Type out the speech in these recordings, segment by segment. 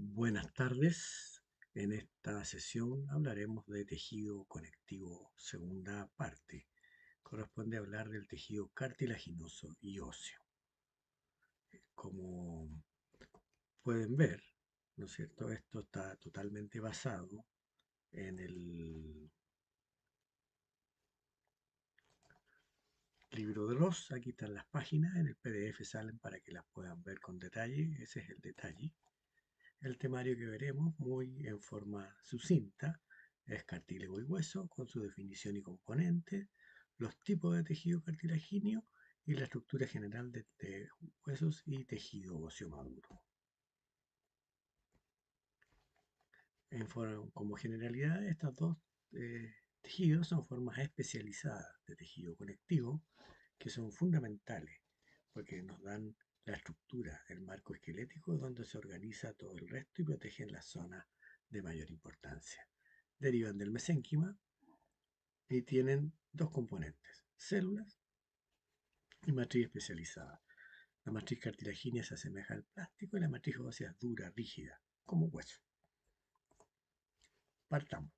Buenas tardes. En esta sesión hablaremos de tejido conectivo, segunda parte. Corresponde hablar del tejido cartilaginoso y óseo. Como pueden ver, ¿no es cierto? Esto está totalmente basado en el libro de Ross. Aquí están las páginas, en el PDF salen para que las puedan ver con detalle. Ese es el detalle. El temario que veremos, muy en forma sucinta, es cartílago y hueso, con su definición y componentes, los tipos de tejido cartilagíneo y la estructura general de huesos y tejido óseo maduro. Como generalidad, estos dos tejidos son formas especializadas de tejido conectivo que son fundamentales porque nos dan la estructura, el marco esquelético donde se organiza todo el resto y protegen las zonas de mayor importancia. Derivan del mesénquima y tienen dos componentes, células y matriz especializada. La matriz cartilagínea se asemeja al plástico y la matriz ósea es dura, rígida, como hueso. Partamos.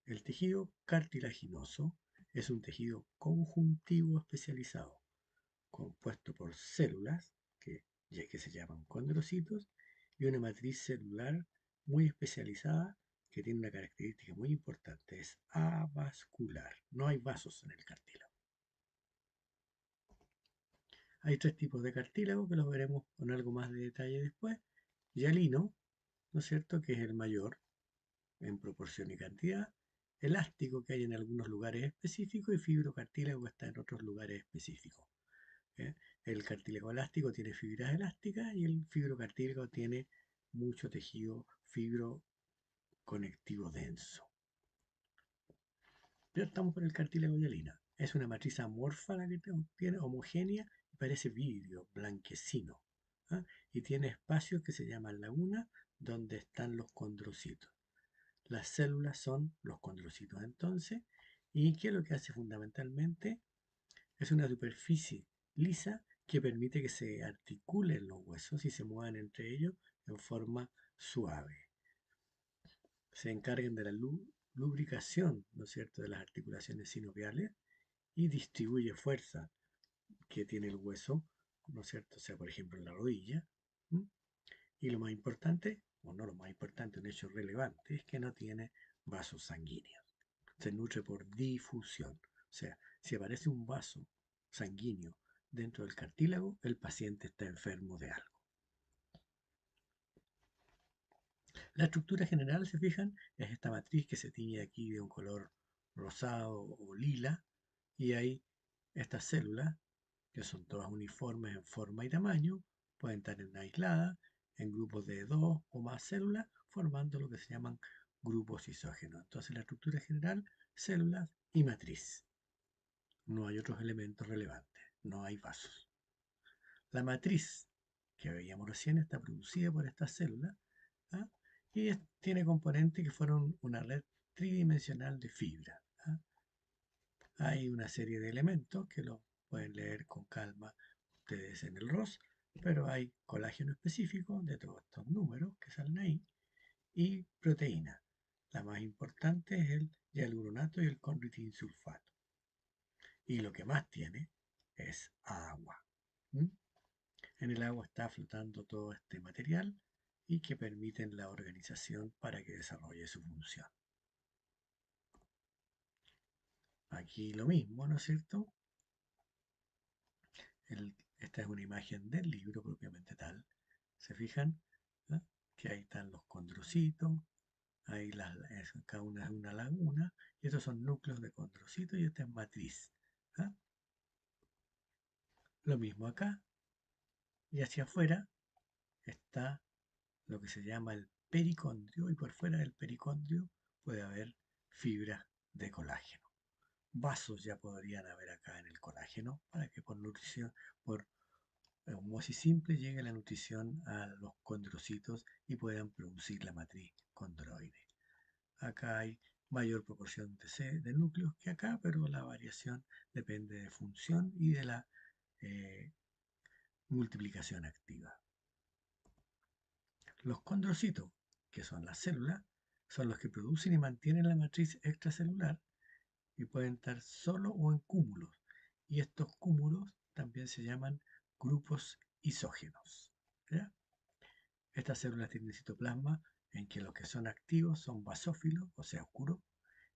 El tejido cartilaginoso es un tejido conjuntivo especializado, compuesto por células, que se llaman condrocitos, y una matriz celular muy especializada que tiene una característica muy importante, es avascular. No hay vasos en el cartílago. Hay tres tipos de cartílago que los veremos con algo más de detalle después. Hialino, ¿no es cierto?, que es el mayor en proporción y cantidad. Elástico, que hay en algunos lugares específicos, y fibrocartílago, que está en otros lugares específicos. ¿Eh? El cartílago elástico tiene fibras elásticas y el fibrocartílago tiene mucho tejido fibro conectivo denso. Ya estamos con el cartílago hialina. Es una matriz amorfa la que tiene, homogénea, y parece vidrio, blanquecino. ¿Ah? Y tiene espacios que se llaman lagunas donde están los condrocitos. Las células son los condrocitos entonces, y que lo que hace fundamentalmente es una superficie lisa que permite que se articulen los huesos y se muevan entre ellos en forma suave. Se encargan de la lubricación, ¿no es cierto?, de las articulaciones sinoviales y distribuye fuerza que tiene el hueso, ¿no es cierto?, o sea, por ejemplo, en la rodilla. ¿M? Y lo más importante, o no lo más importante, un hecho relevante, es que no tiene vasos sanguíneos. Se nutre por difusión. O sea, si aparece un vaso sanguíneo dentro del cartílago, el paciente está enfermo de algo. La estructura general, se fijan, es esta matriz que se tiñe aquí de un color rosado o lila, y hay estas células, que son todas uniformes en forma y tamaño, pueden estar aisladas en grupos de dos o más células, formando lo que se llaman grupos isógenos. Entonces, la estructura general, células y matriz. No hay otros elementos relevantes, no hay vasos. La matriz que veíamos recién está producida por estas células, ¿ah? Y tiene componentes que fueron una red tridimensional de fibra. ¿Ah? Hay una serie de elementos que lo pueden leer con calma ustedes en el ROS, pero hay colágeno específico de todos estos números que salen ahí y proteína. La más importante es el hialuronato y el condroitin sulfato. Y lo que más tiene es agua. ¿Mm? En el agua está flotando todo este material y que permiten la organización para que desarrolle su función. Aquí lo mismo, ¿no es cierto? Esta es una imagen del libro propiamente tal. ¿Se fijan? ¿Ah? Que ahí están los condrocitos, ahí cada una es una laguna, y estos son núcleos de condrocitos y esta es matriz. ¿Ah? Lo mismo acá, y hacia afuera está lo que se llama el pericondrio, y por fuera del pericondrio puede haber fibras de colágeno. Vasos ya podrían haber acá en el colágeno para que por nutrición, por osmosis simple, llegue la nutrición a los condrocitos y puedan producir la matriz condroide. Acá hay mayor proporción de núcleos que acá, pero la variación depende de función y de la eh, multiplicación activa. Los condrocitos, que son las células, son los que producen y mantienen la matriz extracelular y pueden estar solo o en cúmulos. Y estos cúmulos también se llaman grupos isógenos. ¿Ya? Estas células tienen citoplasma en que los que son activos son basófilos, o sea, oscuros,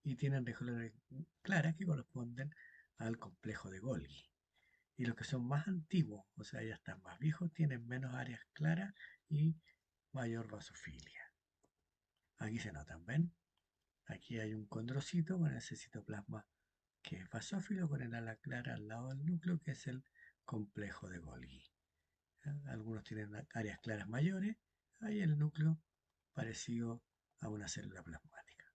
y tienen regiones claras que corresponden al complejo de Golgi. Y los que son más antiguos, o sea, ya están más viejos, tienen menos áreas claras y mayor basofilia. Aquí se notan, ¿ven? Aquí hay un condrocito con ese citoplasma que es basófilo con el ala clara al lado del núcleo, que es el complejo de Golgi. Algunos tienen áreas claras mayores, hay el núcleo parecido a una célula plasmática.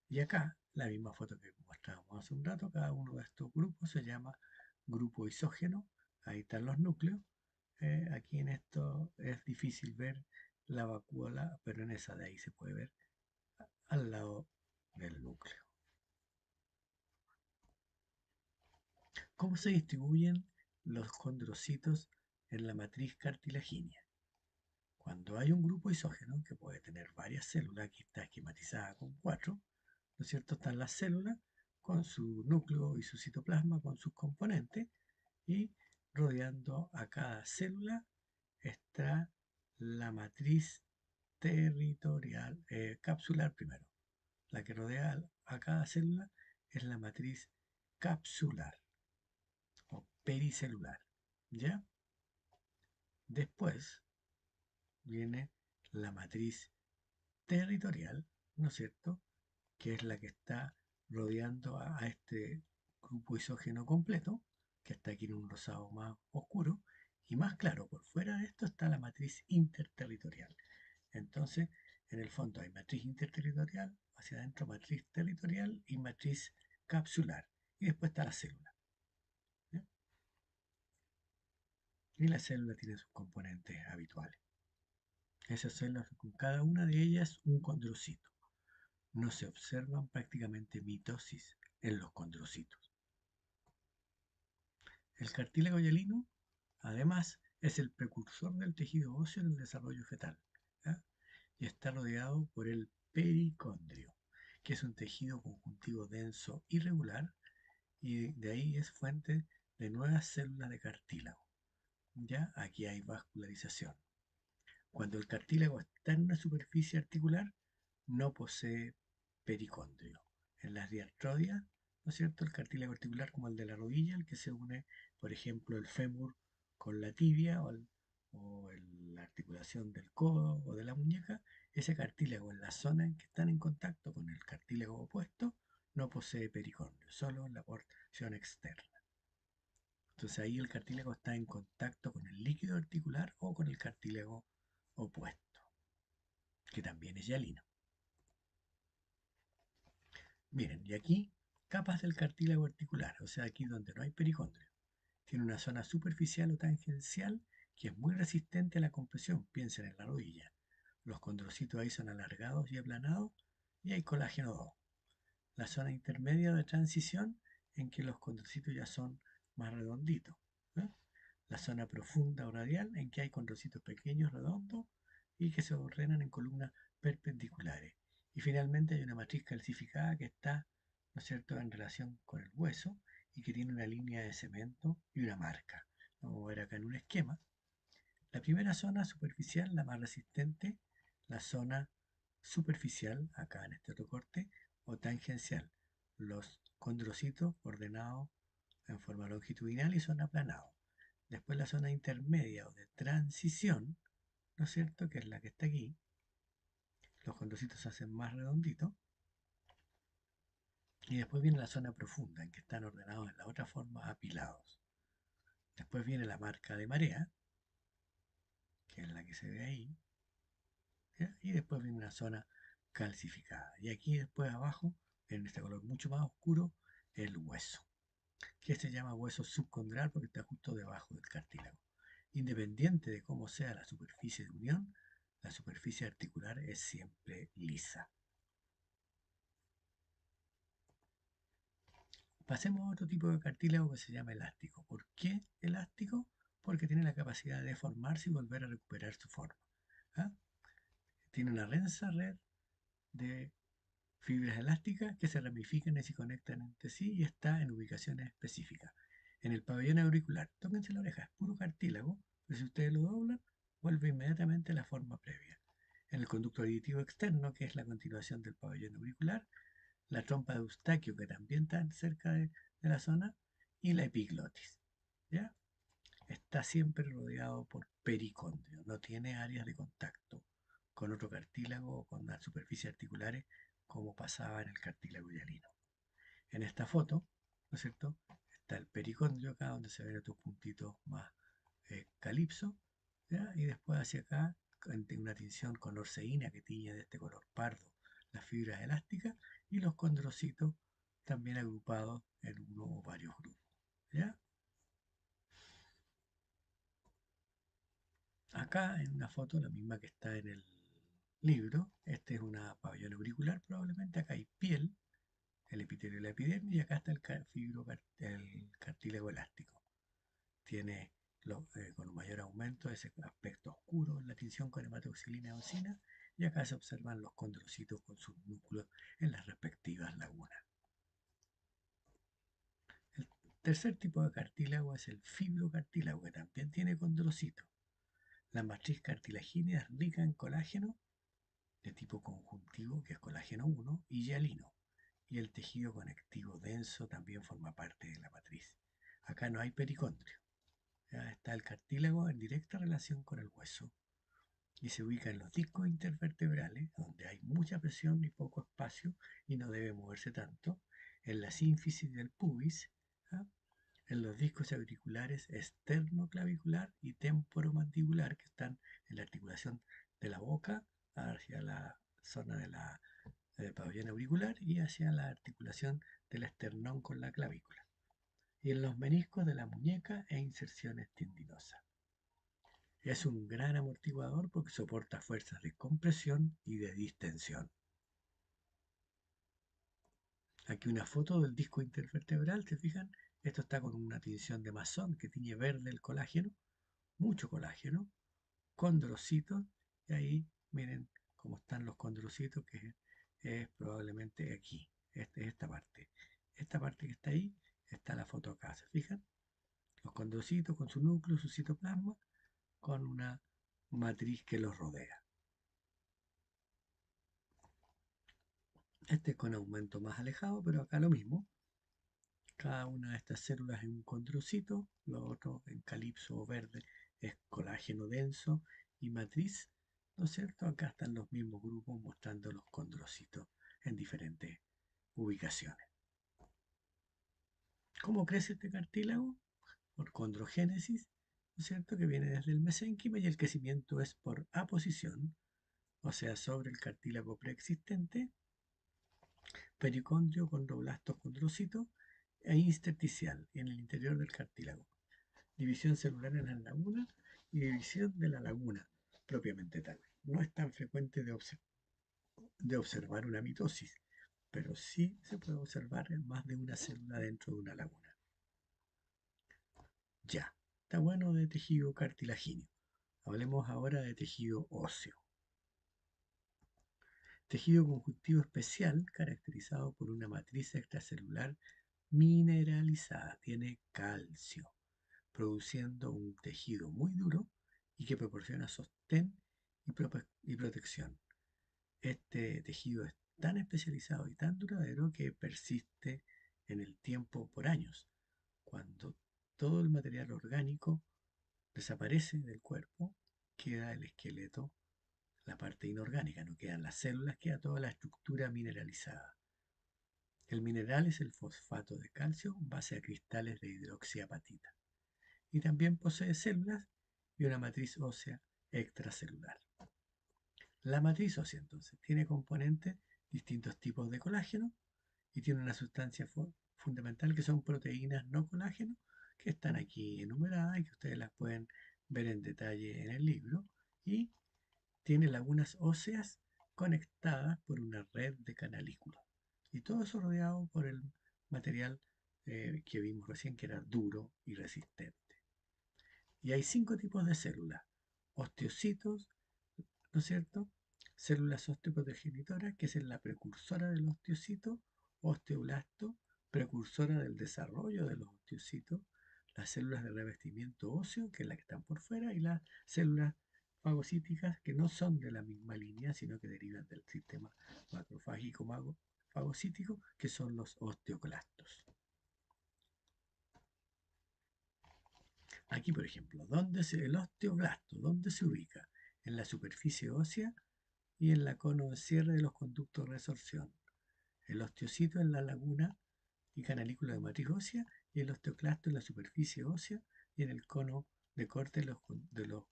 Y acá, la misma foto que mostrábamos hace un rato, cada uno de estos grupos se llama grupo isógeno, ahí están los núcleos. Aquí en esto es difícil ver la vacúola, pero en esa de ahí se puede ver al lado del núcleo. ¿Cómo se distribuyen los condrocitos en la matriz cartilagínea? Cuando hay un grupo isógeno que puede tener varias células, aquí está esquematizada con 4, ¿no es cierto? Están las células con su núcleo y su citoplasma con sus componentes y rodeando a cada célula está la matriz territorial, capsular primero. La que rodea a cada célula es la matriz capsular o pericelular. ¿Ya? Después viene la matriz territorial, ¿no es cierto? Que es la que está rodeando a este grupo isógeno completo, que está aquí en un rosado más oscuro, y más claro, por fuera de esto está la matriz interterritorial. Entonces, en el fondo hay matriz interterritorial, hacia adentro matriz territorial y matriz capsular. Y después está la célula. ¿Ya? Y la célula tiene sus componentes habituales. Esas células, con cada una de ellas un condrocito. No se observan prácticamente mitosis en los condrocitos. El cartílago hialino, además, es el precursor del tejido óseo en el desarrollo fetal, ¿ya? Y está rodeado por el pericondrio, que es un tejido conjuntivo denso irregular y de ahí es fuente de nuevas células de cartílago. Ya aquí hay vascularización. Cuando el cartílago está en una superficie articular, no posee pericondrio. En las diartrodias, ¿no es cierto? El cartílago articular como el de la rodilla, el que se une, por ejemplo, el fémur con la tibia la articulación del codo o de la muñeca, ese cartílago en la zona en que están en contacto con el cartílago opuesto no posee pericondrio, solo en la porción externa. Entonces ahí el cartílago está en contacto con el líquido articular o con el cartílago opuesto, que también es hialino. Miren, y aquí capas del cartílago articular, o sea, aquí donde no hay pericondrio. Tiene una zona superficial o tangencial que es muy resistente a la compresión, piensen en la rodilla. Los condrocitos ahí son alargados y aplanados y hay colágeno 2. La zona intermedia de transición en que los condrocitos ya son más redonditos. ¿Eh? La zona profunda o radial en que hay condrocitos pequeños, redondos y que se ordenan en columnas perpendiculares. Y finalmente hay una matriz calcificada que está, ¿no es cierto?, en relación con el hueso y que tiene una línea de cemento y una marca. Vamos a ver acá en un esquema. La primera zona superficial, la más resistente, la zona superficial, acá en este otro corte, o tangencial. Los condrocitos ordenados en forma longitudinal y son aplanados. Después la zona intermedia o de transición, ¿no es cierto?, que es la que está aquí. Los condrocitos se hacen más redonditos. Y después viene la zona profunda, en que están ordenados en la otra forma, apilados. Después viene la marca de marea, que es la que se ve ahí. ¿Ya? Y después viene una zona calcificada. Y aquí después abajo, en este color mucho más oscuro, el hueso, que se llama hueso subcondral porque está justo debajo del cartílago. Independiente de cómo sea la superficie de unión, la superficie articular es siempre lisa. Pasemos a otro tipo de cartílago que se llama elástico. ¿Por qué elástico? Porque tiene la capacidad de deformarse y volver a recuperar su forma. ¿Ah? Tiene una densa red de fibras elásticas que se ramifican y se conectan entre sí y está en ubicaciones específicas. En el pabellón auricular, tóquense la oreja, es puro cartílago, pero si ustedes lo doblan, vuelve inmediatamente a la forma previa. En el conducto auditivo externo, que es la continuación del pabellón auricular, la trompa de Eustaquio, que también está cerca de la zona, y la epiglotis. ¿Ya? Está siempre rodeado por pericondrio, no tiene áreas de contacto con otro cartílago o con las superficies articulares como pasaba en el cartílago hialino. En esta foto, ¿no es cierto? Está el pericondrio acá donde se ven estos puntitos más calipso, ¿ya? Y después hacia acá una tinción con orceína que tiñe de este color pardo las fibras elásticas y los condrocitos también agrupados en uno o varios grupos. ¿Ya? Acá en una foto, la misma que está en el libro, este es una pabellón auricular probablemente, acá hay piel, el epitelio y la epidermis, y acá está el cartílago elástico. Tiene con un mayor aumento ese aspecto oscuro en la tinción con hematoxilina y eosina, y acá se observan los condrocitos con sus núcleos en las respectivas lagunas. El tercer tipo de cartílago es el fibrocartílago, que también tiene condrocitos. La matriz cartilagínea es rica en colágeno de tipo conjuntivo, que es colágeno 1, y hialino, y el tejido conectivo denso también forma parte de la matriz. Acá no hay pericondrio. Ya está el cartílago en directa relación con el hueso y se ubica en los discos intervertebrales, donde hay mucha presión y poco espacio y no debe moverse tanto, en la sínfisis del pubis, ¿ya? En los discos auriculares esternoclavicular y temporomandibular, que están en la articulación de la boca hacia la zona del pabellón auricular y hacia la articulación del esternón con la clavícula, y en los meniscos de la muñeca e inserciones tendinosas. Es un gran amortiguador porque soporta fuerzas de compresión y de distensión. Aquí una foto del disco intervertebral, ¿se fijan? Esto está con una tinción de masón que tiñe verde el colágeno, mucho colágeno, condrocitos, y ahí miren cómo están los condrocitos, que es probablemente aquí, esta parte. Esta parte que está ahí, está la foto acá, ¿se fijan? Los condrocitos con su núcleo, su citoplasma, con una matriz que los rodea. Este es con aumento más alejado, pero acá lo mismo. Cada una de estas células es un condrocito, lo otro en calipso o verde es colágeno denso y matriz, ¿no es cierto? Acá están los mismos grupos mostrando los condrocitos en diferentes ubicaciones. ¿Cómo crece este cartílago? Por condrogénesis, ¿no es cierto? Que viene desde el mesénquima y el crecimiento es por aposición, o sea, sobre el cartílago preexistente, pericondrio, condroblastos, condrocitos e intersticial en el interior del cartílago. División celular en las lagunas y división de la laguna propiamente tal. No es tan frecuente de observar una mitosis, pero sí se puede observar en más de una célula dentro de una laguna. Ya, está bueno de tejido cartilagíneo. Hablemos ahora de tejido óseo. Tejido conjuntivo especial caracterizado por una matriz extracelular mineralizada. Tiene calcio, produciendo un tejido muy duro y que proporciona sostén y protección. Este tejido es tan especializado y tan duradero que persiste en el tiempo por años. Cuando todo el material orgánico desaparece del cuerpo, queda el esqueleto, la parte inorgánica, no quedan las células, queda toda la estructura mineralizada. El mineral es el fosfato de calcio base a cristales de hidroxiapatita y también posee células y una matriz ósea extracelular. La matriz ósea entonces tiene componentes, distintos tipos de colágeno y tiene una sustancia fundamental que son proteínas no colágeno que están aquí enumeradas y que ustedes las pueden ver en detalle en el libro, y tiene lagunas óseas conectadas por una red de canalículas. Y todo eso rodeado por el material que vimos recién, que era duro y resistente. Y hay 5 tipos de células: osteocitos, ¿no es cierto? células osteoprogenitoras, que es la precursora del osteocito, osteoblasto, precursora del desarrollo de los osteocitos, las células de revestimiento óseo, que es la que están por fuera, y las células fagocíticas, que no son de la misma línea, sino que derivan del sistema macrofágico fagocítico, que son los osteoclastos. Aquí, por ejemplo, el osteoblasto, ¿dónde se ubica? En la superficie ósea y en la cono de cierre de los conductos de resorción. El osteocito en la laguna y canalícula de matriz ósea y el osteoclasto en la superficie ósea y en el cono de corte de los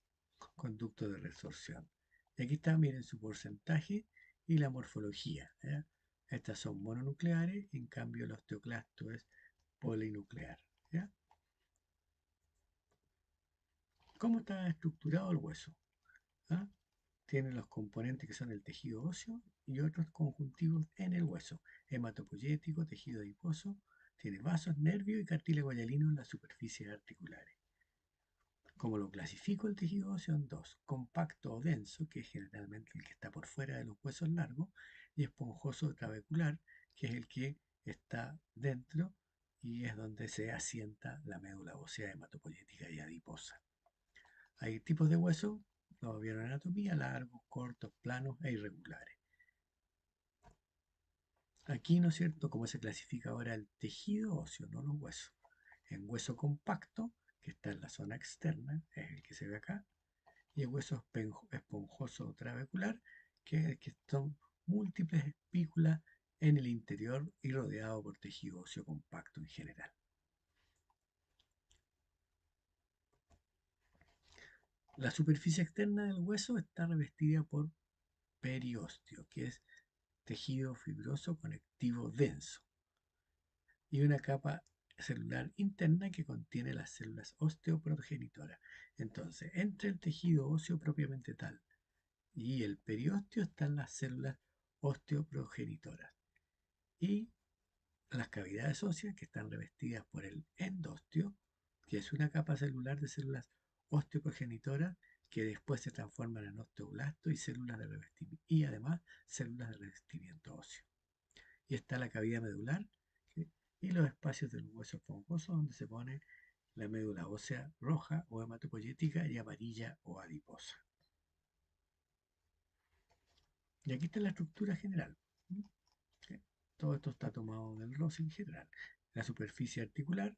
conductos de resorción. Y aquí está, miren su porcentaje y la morfología. ¿Ya? Estas son mononucleares, en cambio el osteoclasto es polinuclear. ¿Ya? ¿Cómo está estructurado el hueso? ¿Ah? Tiene los componentes que son el tejido óseo y otros conjuntivos en el hueso. Hematopoyético, tejido adiposo, tiene vasos, nervios y cartílago hialino en las superficies articulares. Como lo clasifico el tejido óseo en dos: compacto o denso, que es generalmente el que está por fuera de los huesos largos, y esponjoso trabecular, que es el que está dentro y es donde se asienta la médula ósea hematopoyética y adiposa. Hay tipos de huesos, lo vieron en anatomía: largos, cortos, planos e irregulares. Aquí, ¿no es cierto?, cómo se clasifica ahora el tejido óseo, no los huesos. En hueso compacto, que está en la zona externa, es el que se ve acá, y el hueso esponjoso trabecular, que son múltiples espículas en el interior y rodeado por tejido óseo compacto en general. La superficie externa del hueso está revestida por periósteo, que es tejido fibroso conectivo denso, y una capa celular interna que contiene las células osteoprogenitoras. Entonces, entre el tejido óseo propiamente tal y el periósteo están las células osteoprogenitoras y las cavidades óseas, que están revestidas por el endosteo, que es una capa celular de células osteoprogenitoras que después se transforman en osteoblastos y células de revestimiento, y además células de revestimiento óseo. Y está la cavidad medular, ¿sí?, y los espacios del hueso esponjoso donde se pone la médula ósea roja o hematopoyética y amarilla o adiposa. Y aquí está la estructura general. ¿Sí? Todo esto está tomado del roce en general. La superficie articular,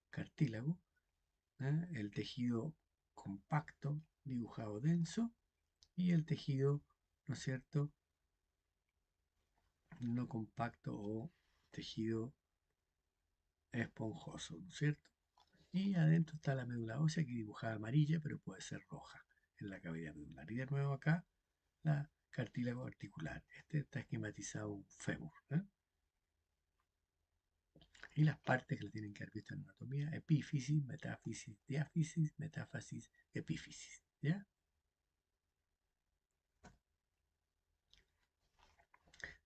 cartílago, el tejido compacto, dibujado denso, y el tejido, ¿no es cierto?, no compacto o tejido esponjoso, ¿no es cierto? Y adentro está la médula ósea, que dibujada amarilla, pero puede ser roja en la cavidad medular. Y de nuevo acá, la cartílago articular. Este está esquematizado un fémur. Y las partes que lo tienen que haber visto en anatomía: epífisis, metáfisis, diáfisis, metáfasis, epífisis. ¿Ya?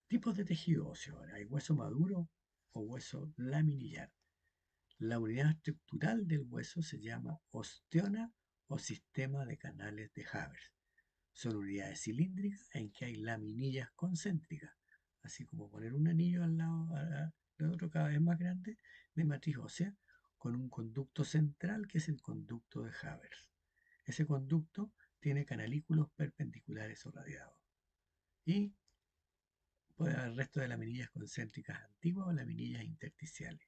Tipos de tejido óseo. Ahora, hay hueso maduro o hueso laminillar. La unidad estructural del hueso se llama osteona o sistema de canales de Haber. Son unidades cilíndricas en que hay laminillas concéntricas, así como poner un anillo al lado de otro cada vez más grande de matriz ósea, con un conducto central que es el conducto de Haber. Ese conducto tiene canalículos perpendiculares o radiados. Y puede haber resto de laminillas concéntricas antiguas o laminillas intersticiales.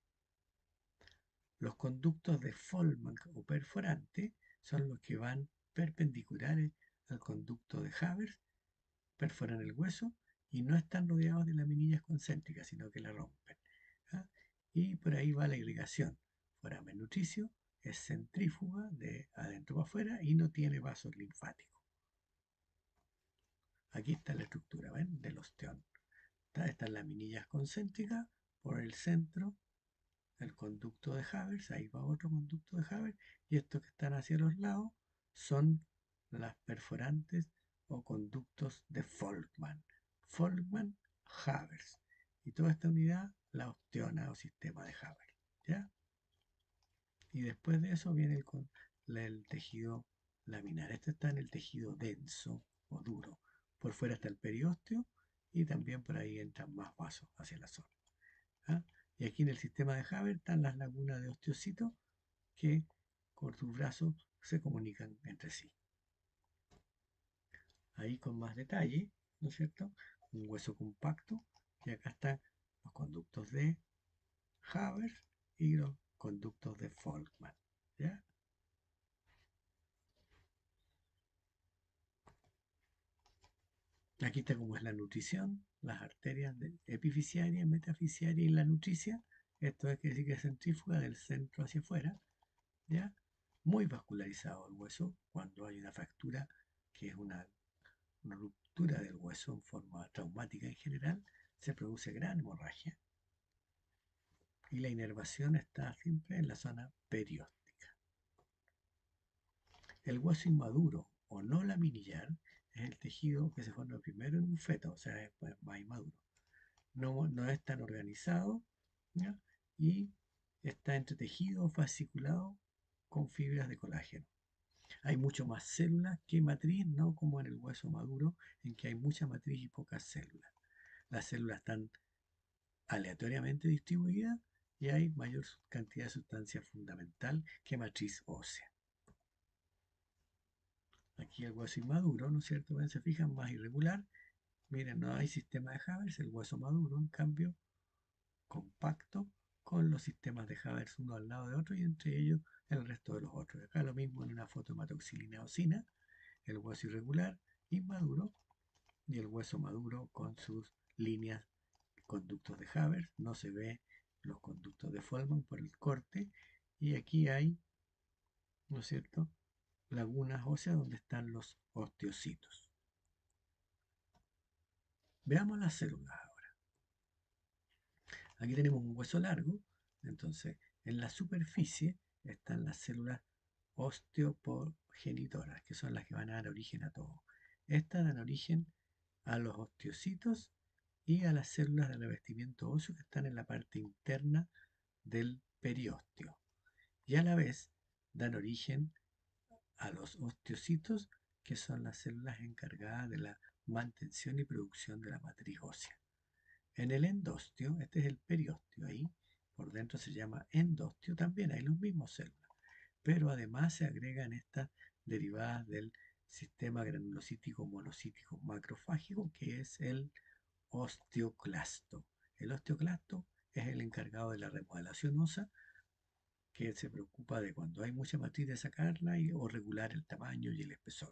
Los conductos de Folman o perforante son los que van perpendiculares al conducto de Haber, perforan el hueso y no están rodeados de laminillas concéntricas, sino que la rompen. ¿Ah? Y por ahí va la irrigación. Foramen nutricio es centrífuga de adentro para afuera y no tiene vasos linfáticos. Aquí está la estructura, ¿ven?, del osteón. Estas laminillas concéntricas por el centro, el conducto de Haber, ahí va otro conducto de Haber, y estos que están hacia los lados son las perforantes o conductos de Folkman. Folkman, Haber. Y toda esta unidad, la osteona o sistema de Haber. ¿Ya? Y después de eso viene el tejido laminar. Este está en el tejido denso o duro. Por fuera está el periósteo y también por ahí entran más vasos hacia la zona. ¿Ah? Y aquí en el sistema de Haber están las lagunas de osteocitos que con sus brazos se comunican entre sí. Ahí con más detalle, ¿no es cierto? Un hueso compacto y acá están los conductos de Haber y los conductos de Folkman. ¿Ya? Aquí está cómo es la nutrición, las arterias epifisiarias, metafisiarias y la nutricia. Esto es que decir que es centrífuga del centro hacia afuera, ¿ya? Muy vascularizado el hueso cuando hay una fractura, que es una ruptura del hueso en forma traumática en general, se produce gran hemorragia y la inervación está siempre en la zona perióstica. El hueso inmaduro o no laminillar es el tejido que se forma primero en un feto, o sea, es más inmaduro. No es tan organizado, ¿ya? Y está entretejido o fasciculado con fibras de colágeno. Hay mucho más células que matriz, no como en el hueso maduro, en que hay mucha matriz y pocas células. Las células están aleatoriamente distribuidas y hay mayor cantidad de sustancia fundamental que matriz ósea. Aquí el hueso inmaduro, ¿no es cierto? ¿Ven? Se fijan, más irregular. Miren, no hay sistema de Haber, el hueso maduro, en cambio, compacto, con los sistemas de Haber uno al lado de otro y entre ellos el resto de los otros. Acá lo mismo en una fotomatoxilina eosina, el hueso irregular, inmaduro, y el hueso maduro con sus líneas, conductos de Haber. No se ve los conductos de Folman por el corte. Y aquí hay, ¿no es cierto?, lagunas óseas donde están los osteocitos. Veamos las células ahora. Aquí tenemos un hueso largo, entonces en la superficie están las células osteoprogenitoras, que son las que van a dar origen a todo. Estas dan origen a los osteocitos y a las células de revestimiento óseo que están en la parte interna del periósteo. Y a la vez dan origen a los osteocitos, que son las células encargadas de la mantención y producción de la matriz ósea. En el endostio, este es el periósteo ahí, por dentro se llama endostio, también hay los mismos células, pero además se agregan estas derivadas del sistema granulocítico monocítico macrofágico, que es el osteoclasto. El osteoclasto es el encargado de la remodelación ósea, que se preocupa de cuando hay mucha matriz de sacarla o regular el tamaño y el espesor.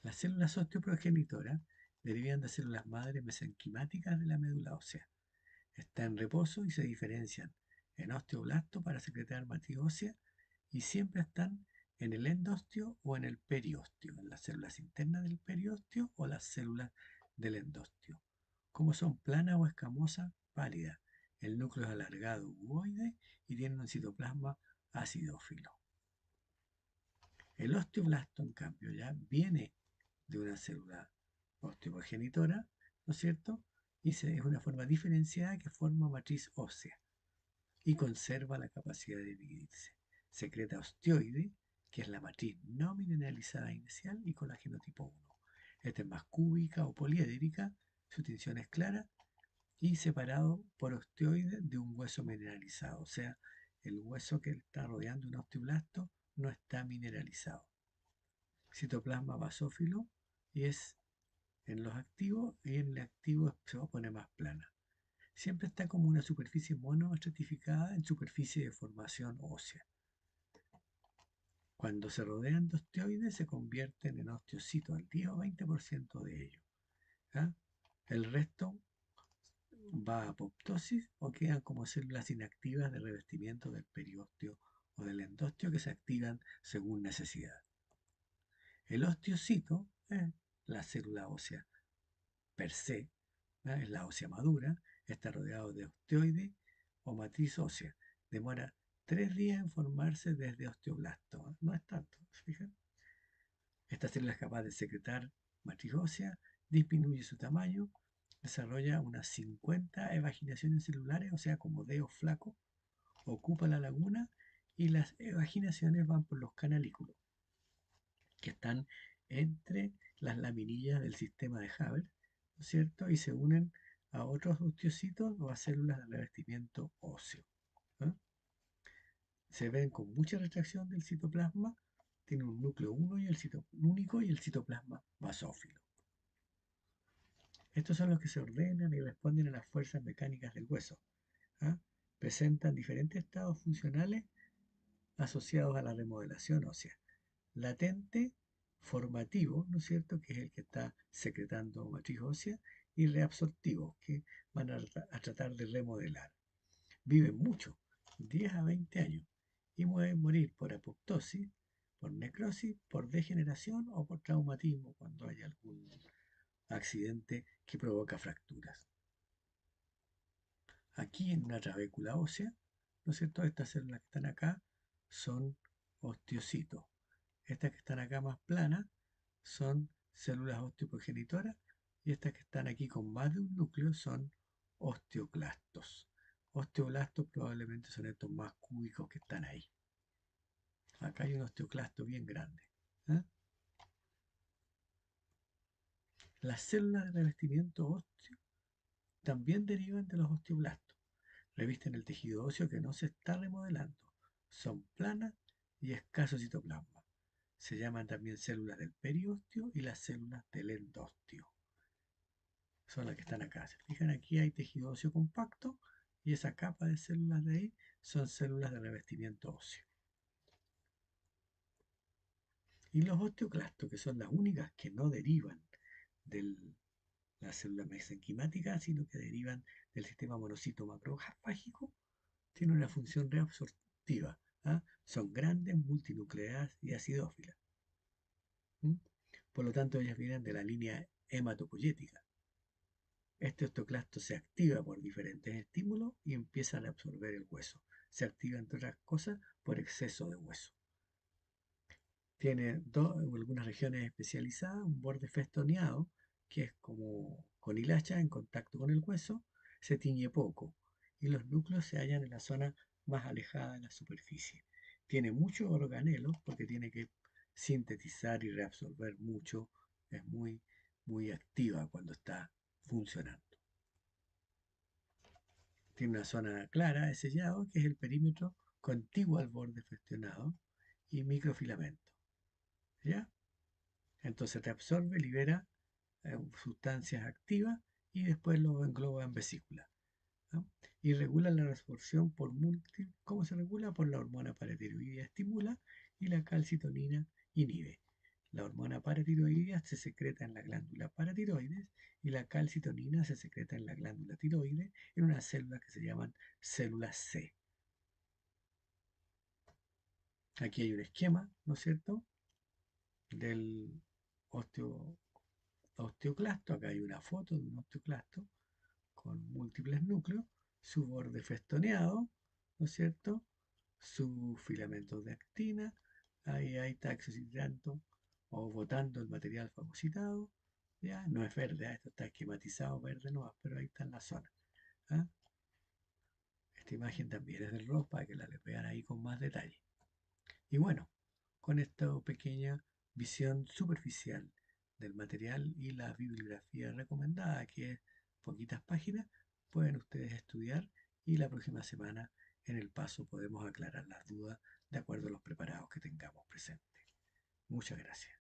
Las células osteoprogenitoras derivan de células madre mesenquimáticas de la médula ósea. Está en reposo y se diferencian en osteoblasto para secretar matriz ósea y siempre están en el endostio o en el periósteo, en las células internas del periósteo o las células del endostio. Como son planas o escamosas, pálidas. El núcleo es alargado u ovoide y tiene un citoplasma acidófilo. El osteoblasto, en cambio, ya viene de una célula osteoprogenitora, ¿no es cierto? Y es una forma diferenciada que forma matriz ósea y conserva la capacidad de dividirse. Secreta osteoide, que es la matriz no mineralizada inicial, y colágeno tipo 1. Esta es más cúbica o poliédrica, su tinción es clara y separado por osteoide de un hueso mineralizado, o sea, el hueso que está rodeando un osteoblasto no está mineralizado. Citoplasma basófilo y es en los activos y en el activo se pone más plana. Siempre está como una superficie monoestratificada en superficie de formación ósea. Cuando se rodean de osteoides se convierten en osteocitos, al 10 o 20% de ellos. ¿Ah? El resto va a apoptosis o quedan como células inactivas de revestimiento del periósteo o del endostio que se activan según necesidad. El osteocito, la célula ósea per se, es la ósea madura, está rodeado de osteoide o matriz ósea. Demora 3 días en formarse desde osteoblasto. No es tanto, ¿se fijan? Esta célula es capaz de secretar matriz ósea, disminuye su tamaño, desarrolla unas 50 evaginaciones celulares, o sea, como dedos flacos, ocupa la laguna y las evaginaciones van por los canalículos, que están entre las laminillas del sistema de Haber, ¿no es cierto? Y se unen a otros osteocitos o a células de revestimiento óseo. ¿Ah? Se ven con mucha retracción del citoplasma, tiene un núcleo único y el citoplasma basófilo. Estos son los que se ordenan y responden a las fuerzas mecánicas del hueso. ¿Ah? Presentan diferentes estados funcionales asociados a la remodelación ósea. Latente, formativo, ¿no es cierto?, que es el que está secretando matriz ósea, y reabsortivo, que van a tratar de remodelar. Viven mucho, 10 a 20 años, y pueden morir por apoptosis, por necrosis, por degeneración o por traumatismo cuando hay algún accidente que provoca fracturas. Aquí en una trabécula ósea, ¿no es cierto? Estas células que están acá son osteocitos. Estas que están acá más planas son células osteoprogenitoras y estas que están aquí con más de un núcleo son osteoclastos. Osteoblastos probablemente son estos más cúbicos que están ahí. Acá hay un osteoclasto bien grande. ¿Eh? Las células de revestimiento óseo también derivan de los osteoblastos. Revisten el tejido óseo que no se está remodelando. Son planas y escaso citoplasma. Se llaman también células del periósteo y las células del endósteo. Son las que están acá. Se fijan, aquí hay tejido óseo compacto y esa capa de células de ahí son células de revestimiento óseo. Y los osteoclastos, que son las únicas que no derivan de la célula mesenquimática, sino que derivan del sistema monocito macrofágico, tienen una función reabsortiva. ¿Ah? Son grandes, multinucleadas y acidófilas. ¿Mm? Por lo tanto, ellas vienen de la línea hematopoyética. Este osteoclasto se activa por diferentes estímulos y empieza a absorber el hueso. Se activa, entre otras cosas, por exceso de hueso. Tiene algunas regiones especializadas, un borde festoneado, que es como con hilacha en contacto con el hueso, se tiñe poco y los núcleos se hallan en la zona más alejada de la superficie. Tiene muchos organelos porque tiene que sintetizar y reabsorber mucho, es muy activa cuando está funcionando. Tiene una zona clara de sellado que es el perímetro contiguo al borde festionado y microfilamento. ¿Ya? Entonces reabsorbe, libera sustancias activas y después lo engloba en vesícula. ¿No? Y regula la reabsorción por múltiples. ¿Cómo se regula? Por la hormona paratiroidea estimula y la calcitonina inhibe. La hormona paratiroidea se secreta en la glándula paratiroides y la calcitonina se secreta en la glándula tiroides en unas células que se llaman células C. Aquí hay un esquema, ¿no es cierto?, del osteo, osteoclasto. Acá hay una foto de un osteoclasto con múltiples núcleos, su borde festoneado, ¿no es cierto? Sus filamentos de actina, ahí está exocitando o botando el material fagocitado, ya no es verde, esto está esquematizado verde no, pero ahí está en la zona. ¿Ah? Esta imagen también es del ROS para que la vean ahí con más detalle. Y bueno, con esta pequeña visión superficial del material y la bibliografía recomendada, que es poquitas páginas, pueden ustedes estudiar y la próxima semana en el paso podemos aclarar las dudas de acuerdo a los preparados que tengamos presentes. Muchas gracias.